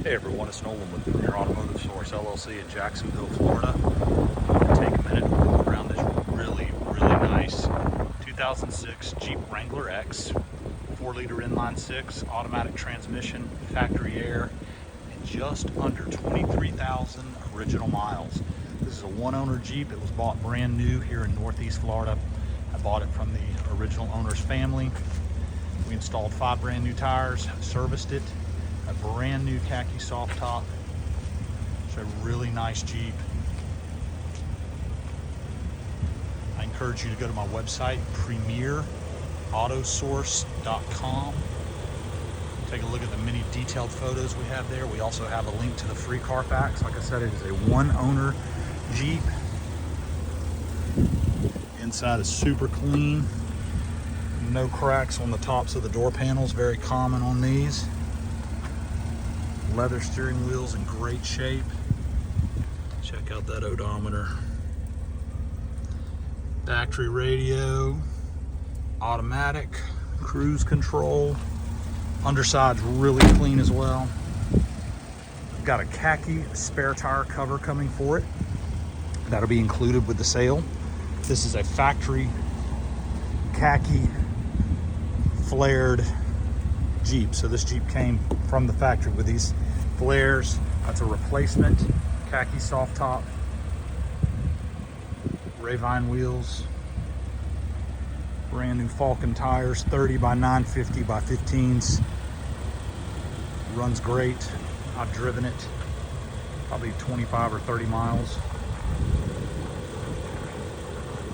Hey everyone, it's Nolan with Premier Automotive Source LLC in Jacksonville, Florida. I want to take a minute and walk around this really nice 2006 Jeep Wrangler X, 4-liter inline 6, automatic transmission, factory air, and just under 23,000 original miles. This is a one-owner Jeep. It was bought brand new here in Northeast Florida. I bought it from the original owner's family. We installed 5 brand new tires, serviced it. A brand new khaki soft top. It's a really nice Jeep. I encourage you to go to my website, premierautosource.com. Take a look at the many detailed photos we have there. We also have a link to the free Carfax. Like I said, it is a one-owner Jeep. Inside is super clean. No cracks on the tops of the door panels, very common on these. Leather steering wheels in great shape. Check out that odometer. Factory radio, automatic, cruise control. Underside's really clean as well. We've got a khaki spare tire cover coming for it. That'll be included with the sale. This is a factory khaki flared Jeep. So this Jeep came from the factory with these flares. That's a replacement khaki soft top, RAVINE wheels, brand new Falken tires, 30 by 950 by 15s. Runs great. I've driven it probably 25 or 30 miles.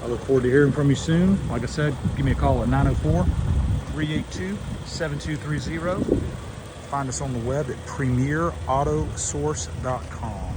I look forward to hearing from you soon. Like I said, give me a call at 904-382-7230. Find us on the web at premierautosource.com.